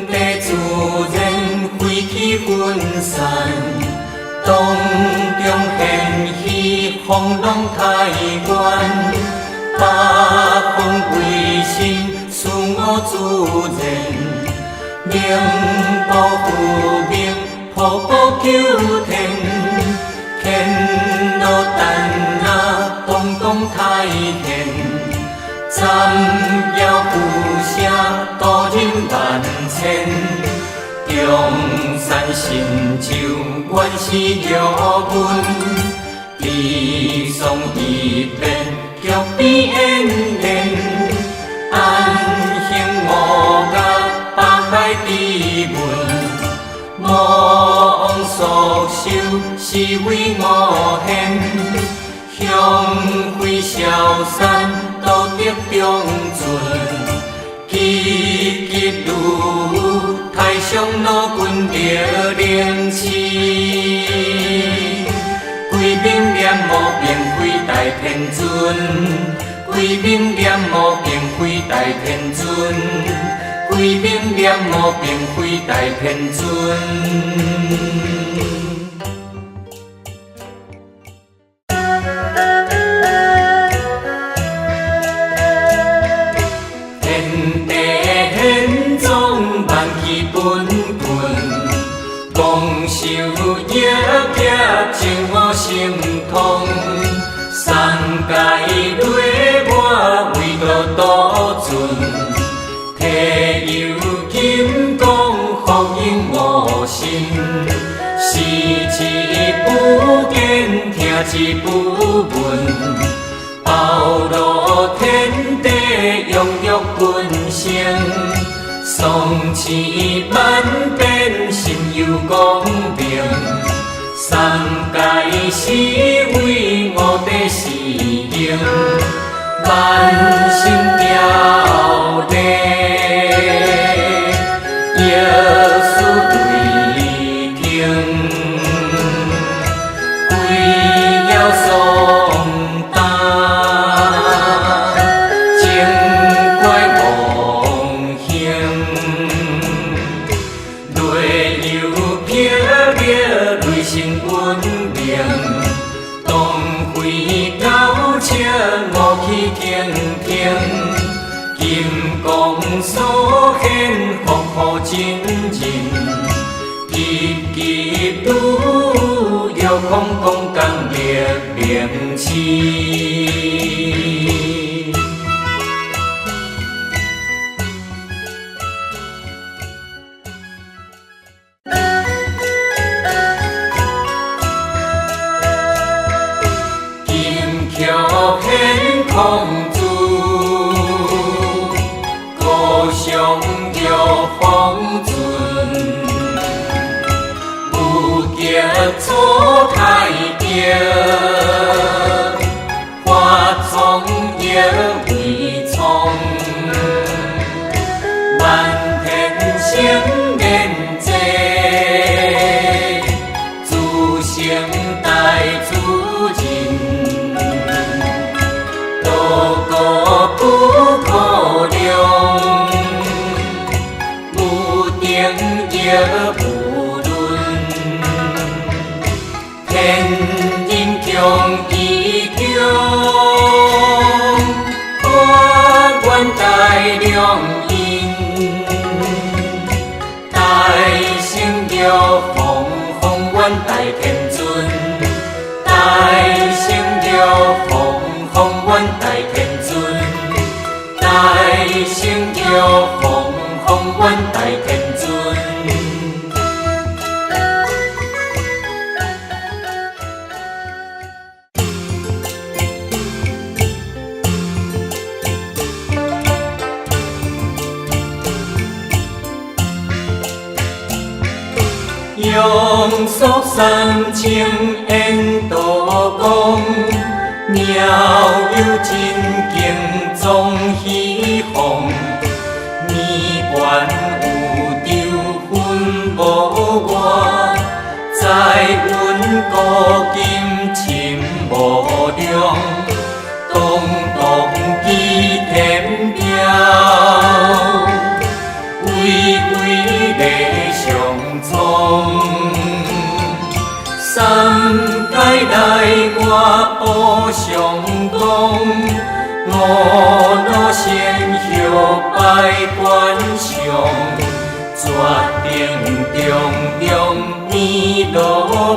地自然飞去分散，当中掀起风浪太远，北风为心自我自然，明报复明，瀑布求天，天路淡那东东太险。斩妖伏邪，度人万千。中山神州原是玉文，地上一片菊边延绵。安兴无涯，北海之文，莫忘所修，是为我献。香火消散，道德中存。急急如太上老君着灵气，归命念无并非大天尊，归命念无并非大天尊，归命念无并非大天尊。光修业业情我心痛，三界累我为着渡尽，体有金刚福音我心，视之不见，听之不闻，暴露天地拥有群生。宋词万变，心有公平。三界是为我的使用，万心调丽，耶稣对听，归要颂达。我去听听，金光所显，福福真人，急急如有空空讲灭明痴。公主，高尚有方尊，无极错太平，花丛也为丛，万天星连接，诸生代诸人。不可量，无定也无论，天人共依共，法愿大良因，大圣有弘愿大天尊，大圣有弘愿大天尊。大圣有弘愿大天尊，用宿三清缘道光，妙有真经总虚空，迷幻有丢分无我，在阮古今深无量，动动机天表，为三界来我补上讲，五路先后拜观上，决定中中天路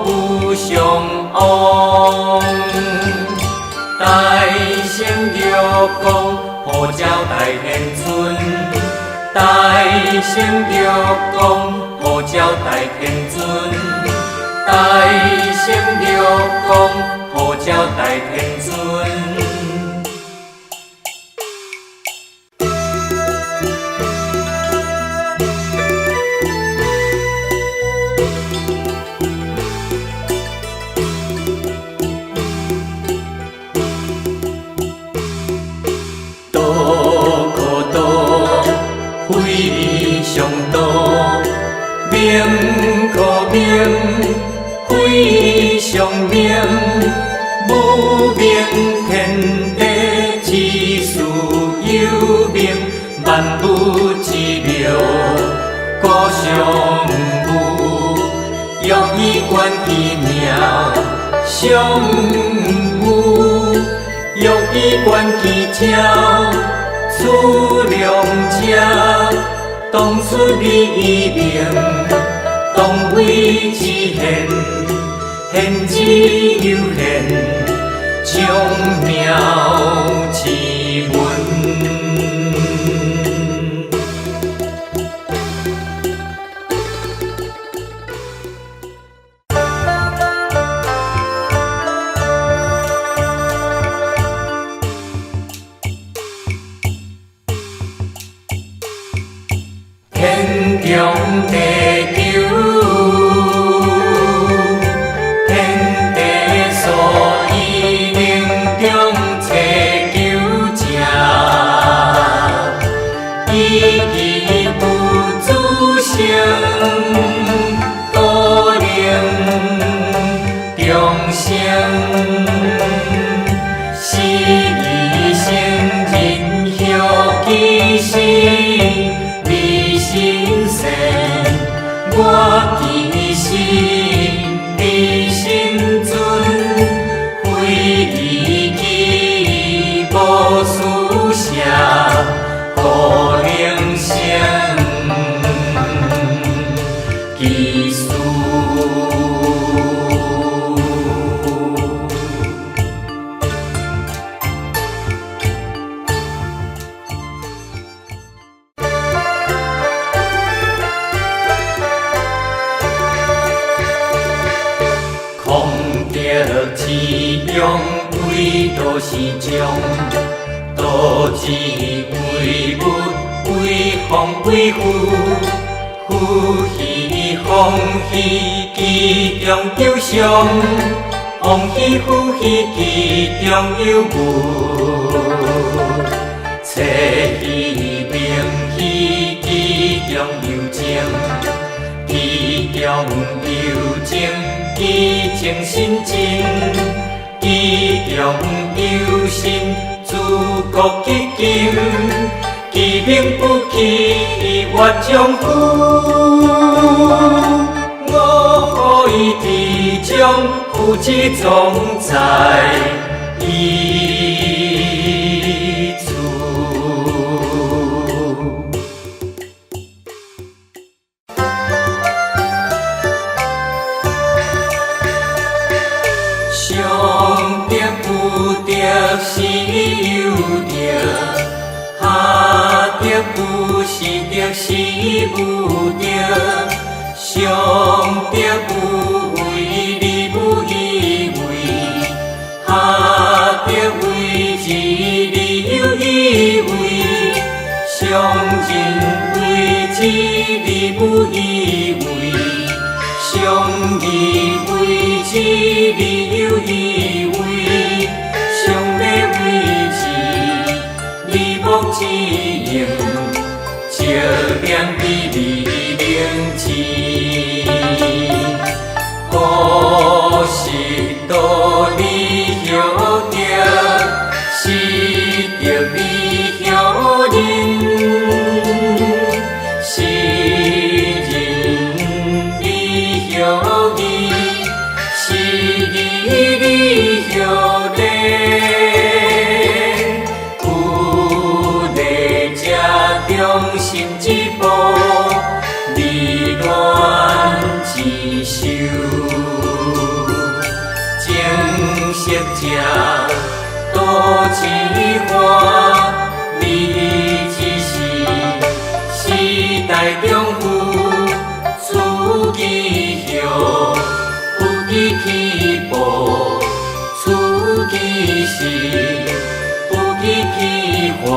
无相往。大圣玉皇普照大天尊，大圣玉皇普照大天尊，大圣玉皇普照大天尊。上道名可名，非常名。无名天地之事有名，万物之妙故常有。欲以观其妙常有，欲以观其巧出良者。当出利名，当为之现，现之有现，将妙之文。天中地久，天地所以灵中找求者，以其不自性，多灵众生，是以圣人效其心。心善，我其心你心尊，非依己无私下，可灵相其事。空着之用，为道是将；道之为物，为风为雨。夫喜风喜，其中有常；风喜夫喜，其中有物。切喜病喜，其中有情；其中有情。其情心真，其中有心，自国其经，其名不起，月将夫。我可以地将夫之总在一处。上得不得是有得，下得不是得是无得。上得不为利不以为，下得为之利有以为。上人为之利不以为，上义为之利有以为。上要为之利莫之用，照亮彼利灵智。可是道理晓得，是着理晓人，是人。者，多一花，你只是时代中有出奇响，有奇起步，出奇时，有奇起花。